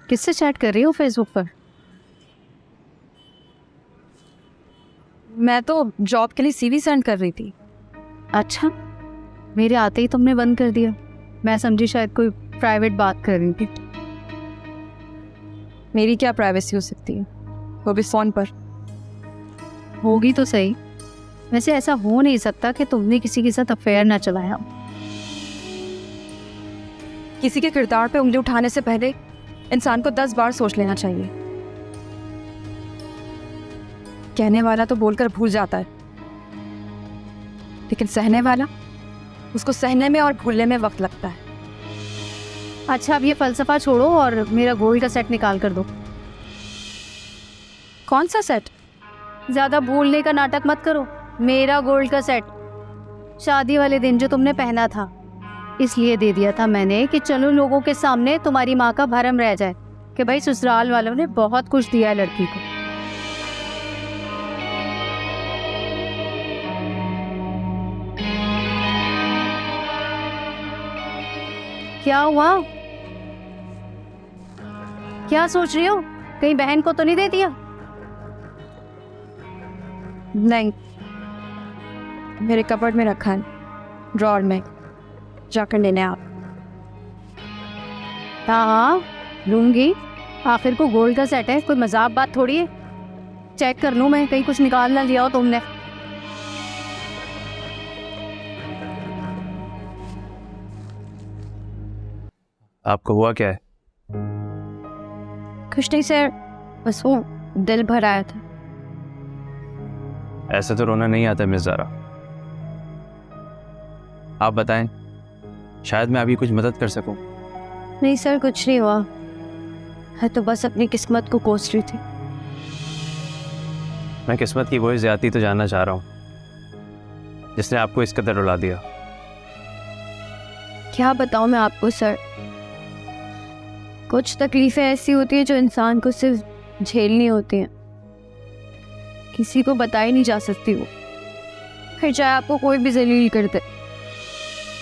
किससे चैट कर रही हो फेसबुक पर? मैं तो जॉब के लिए सीवी सेंड कर रही थी। अच्छा, मेरे आते ही तुमने बंद कर दिया। मैं समझी शायद कोई प्राइवेट बात कर रही थी। मेरी क्या प्राइवेसी हो सकती है, वो भी फ़ोन पर। होगी तो सही। वैसे ऐसा हो नहीं सकता कि तुमने किसी के साथ अफेयर ना चलाया। किसी के किरदार पे उंगली उठाने से पहले इंसान को 10 बार सोच लेना चाहिए। कहने वाला तो बोलकर भूल जाता है, लेकिन सहने वाला, उसको सहने में और भूलने में वक्त लगता है। अच्छा, अब ये फलसफा छोड़ो और मेरा गोल्ड का सेट निकाल कर दो। कौन सा सेट? ज़्यादा भूलने का नाटक मत करो। मेरा गोल्ड का सेट शादी वाले दिन जो तुमने पहना था, इसलिए दे दिया था मैंने कि चलो लोगों के सामने तुम्हारी माँ का भरम रह जाए कि भाई ससुराल वालों ने बहुत कुछ दिया है लड़की को। क्या हुआ? क्या सोच रही हो? कहीं बहन को तो नहीं दे दिया? नहीं, मेरे कपबोर्ड में रखा है, ड्रॉर में, जाकर लेने आप। हाँ, लूंगी। आखिर को गोल्ड का सेट है, कोई मजाक बात थोड़ी है। चेक कर लूँ मैं, कहीं कुछ निकाल ना लिया हो तुमने। आपको हुआ क्या है? कुछ नहीं सर, बस वो दिल भर आया था। ऐसे तो रोना नहीं आता मिस ज़ारा। आप बताएं, शायद मैं अभी कुछ मदद कर सकूं। नहीं सर, कुछ नहीं हुआ है, तो बस अपनी किस्मत को कोस रही थी। मैं किस्मत की वही ज़्यादती तो जानना चाह रहा हूं जिसने आपको इस कदर रुला दिया। क्या बताऊं मैं आपको सर, कुछ तकलीफ़ें ऐसी होती हैं जो इंसान को सिर्फ झेलनी होती हैं, किसी को बताई नहीं जा सकती वो, फिर चाहे आपको कोई भी जलील कर दे।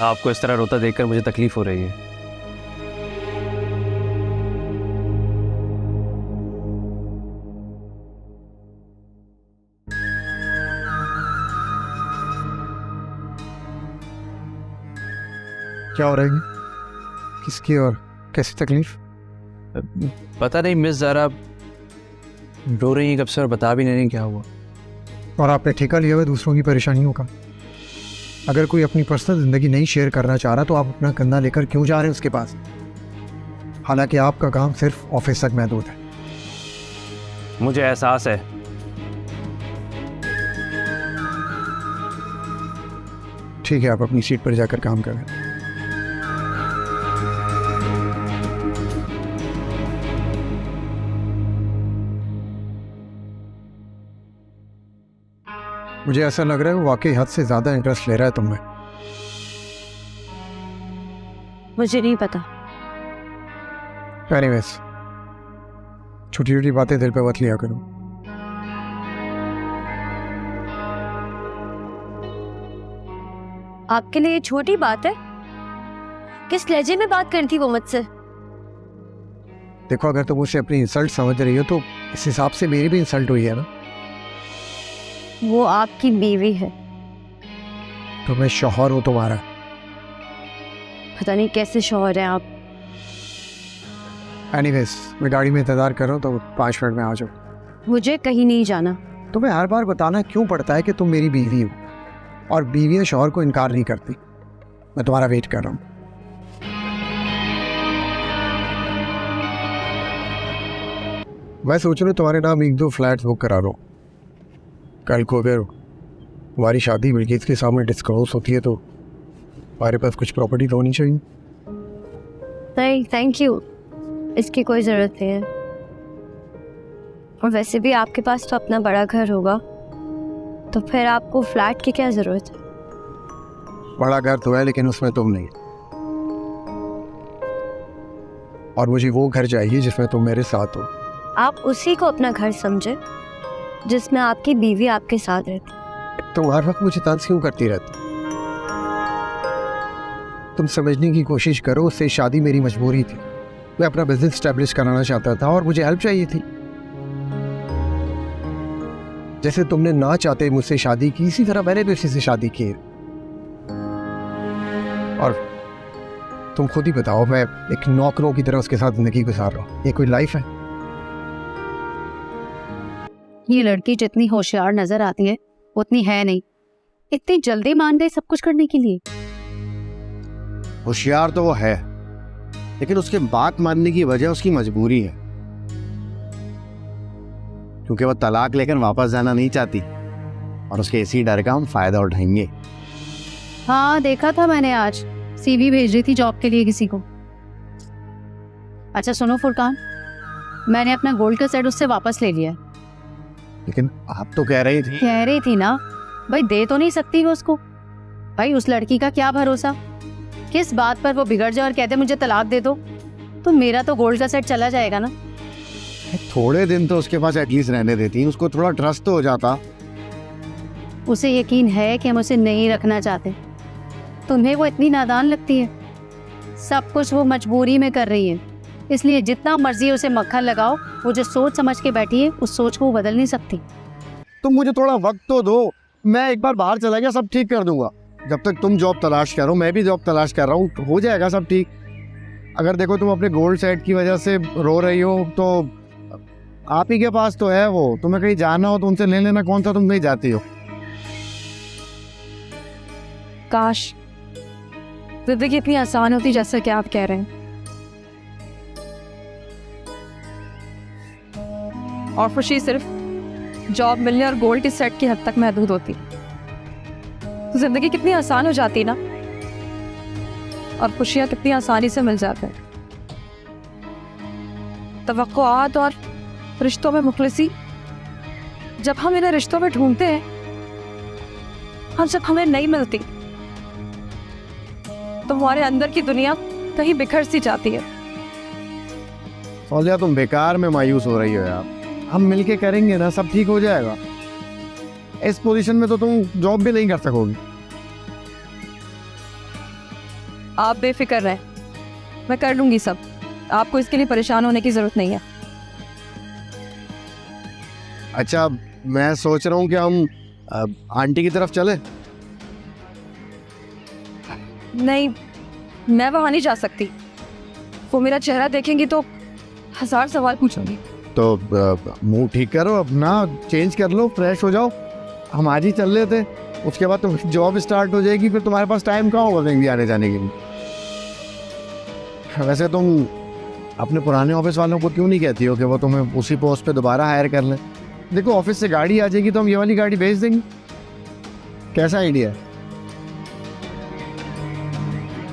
आपको इस तरह रोता देखकर मुझे तकलीफ हो रही है। क्या हो रहा है? किसकी और कैसी तकलीफ? पता नहीं मिस ज़ारा रो रही हैं कब से और बता भी नहीं क्या हुआ। और आपने ठेका लिया हुआ दूसरों की परेशानियों का। अगर कोई अपनी पर्सनल ज़िंदगी नहीं शेयर करना चाह रहा तो आप अपना कंधा लेकर क्यों जा रहे हैं उसके पास? हालांकि आपका काम सिर्फ ऑफिस तक महदूद है। मुझे एहसास है। ठीक है, आप अपनी सीट पर जाकर काम करें। मुझे ऐसा लग रहा है वो वाकई हद से ज़्यादा इंटरेस्ट ले रहा है तुममें। मुझे नहीं पता। एनीवेज, छोटी छोटी बातें दिल पे मत लिया करो। आपके लिए ये छोटी बात है? किस लहजे में बात करती वो मुझसे? देखो, अगर तुम उसे अपनी इंसल्ट समझ रही हो तो इस हिसाब से मेरी भी इंसल्ट हुई है ना। वो आपकी बीवी है। तो मैं शौहर हूँ तुम्हारा। पता नहीं कैसे शौहर हैं आप। एनीवेज, मैं गाड़ी में इंतज़ार कर रहा हूँ, तो 5 मिनट में आ जाओ। मुझे कहीं नहीं जाना। तुम्हें हर बार बताना क्यों पड़ता है कि तुम मेरी बीवी हो, और बीवियाँ शौहर को इनकार नहीं करती। मैं तुम्हारा वेट कर रहा हूँ। मैं सोच रहा हूँ तुम्हारे नाम 1-2 फ्लैट्स बुक करा लो। कल को अगर हमारी शादी बिल्किस के सामने डिस्क्लोज होती है तो हमारे पास कुछ प्रॉपर्टी तो होनी चाहिए। नहीं थैंक यू, इसकी कोई ज़रूरत नहीं है। और वैसे भी आपके पास तो अपना बड़ा घर होगा, तो फिर आपको फ्लैट की क्या ज़रूरत है? बड़ा घर तो है, लेकिन उसमें तुम नहीं। और मुझे वो घर चाहिए जिसमें तुम मेरे साथ हो। आप उसी को अपना घर समझे जिसमें आपकी बीवी आपके साथ रहती। तुम हर वक्त मुझे तंज क्यों करती रहती? तुम समझने की कोशिश करो, उससे शादी मेरी मजबूरी थी। मैं अपना बिजनेस स्टैब्लिश कराना चाहता था और मुझे हेल्प चाहिए थी। जैसे तुमने ना चाहते मुझसे शादी की, इसी तरह मैंने भी उसी से शादी की। और तुम खुद ही बताओ, मैं एक नौकरों की तरह उसके साथ जिंदगी गुजार रहा हूँ। ये कोई लाइफ है? ये लड़की जितनी होशियार नजर आती है उतनी है नहीं। इतनी जल्दी मान गई सब कुछ करने के लिए। होशियार तो वो है, लेकिन उसके बात मानने की वजह उसकी मजबूरी है, क्योंकि वो तलाक लेकर वापस जाना नहीं चाहती और उसके इसी डर का हम फायदा उठाएंगे। हाँ देखा था मैंने, आज सीवी भेज रही थी जॉब के लिए किसी को। अच्छा सुनो फुरकान, मैंने अपना गोल्ड का सेट उससे वापस ले लिया है। लेकिन आप तो कह रही थी। कह रही थी ना भाई, दे तो नहीं सकती वो उसको। भाई उस लड़की का क्या भरोसा, किस बात पर वो बिगड़ जाए और कहते मुझे तलाक दे दो, तो मेरा तो गोल्ड का सेट चला जाएगा ना। थोड़े दिन तो उसके पास एटलीस्ट रहने देती, उसको थोड़ा ट्रस्ट तो हो जाता। उसे यकीन है कि हम उसे नहीं रखना चाहते। तुम्हें वो इतनी नादान लगती है। सब कुछ वो मजबूरी में कर रही है, इसलिए जितना मर्जी उसे मक्खन लगाओ, वो जो सोच समझ के बैठी है उस सोच को वो बदल नहीं सकती। तुम मुझे थोड़ा वक्त तो दो, मैं एक बार बाहर चला गया सब ठीक कर दूंगा। जब तक तुम जॉब तलाश कर रहे हो मैं भी जॉब तलाश कर रहा हूँ, हो जाएगा सब ठीक। अगर देखो तुम अपने गोल्ड सेट की वजह से रो रही हो तो आप ही के पास तो है वो, तुम्हें कहीं जाना हो तो उनसे ले लेना, कौन सा तुम नहीं जाती हो। काश जिंदगी इतनी आसान होती जैसा कि आप कह रहे हैं। और खुशी सिर्फ जॉब मिलने और गोल्ड के सेट की हद तक महदूद होती तो जिंदगी कितनी आसान हो जाती ना, और खुशियाँ कितनी आसानी से मिल जाते हैं। तवक्कुआत और रिश्तों में मुखलिसी, जब हम इन्हें रिश्तों में ढूंढते हैं और जब हमें नहीं मिलती तो हमारे अंदर की दुनिया कहीं बिखर सी जाती है। फौजिया तुम बेकार में मायूस हो रही हो यार, हम मिलके करेंगे ना, सब ठीक हो जाएगा। इस पोजीशन में तो तुम जॉब भी नहीं कर सकोगी। आप बेफिक्र रहें, मैं कर लूंगी सब। आपको इसके लिए परेशान होने की जरूरत नहीं है। अच्छा मैं सोच रहा हूँ कि हम आंटी की तरफ चले। नहीं, मैं वहां नहीं जा सकती। वो मेरा चेहरा देखेंगी तो 1000 सवाल पूछूंगी। तो मुंह ठीक करो अपना, चेंज कर लो, फ्रेश हो जाओ, हम आज ही चल रहे थे। उसके बाद तो जॉब स्टार्ट हो जाएगी, फिर तुम्हारे पास टाइम कहाँ होगा कहीं भी आने जाने के लिए। वैसे तुम अपने पुराने ऑफिस वालों को क्यों नहीं कहती हो कि वो तुम्हें उसी पोस्ट पे दोबारा हायर कर लें? देखो ऑफिस से गाड़ी आ जाएगी तो हम ये वाली गाड़ी भेज देंगे। कैसा आइडिया है?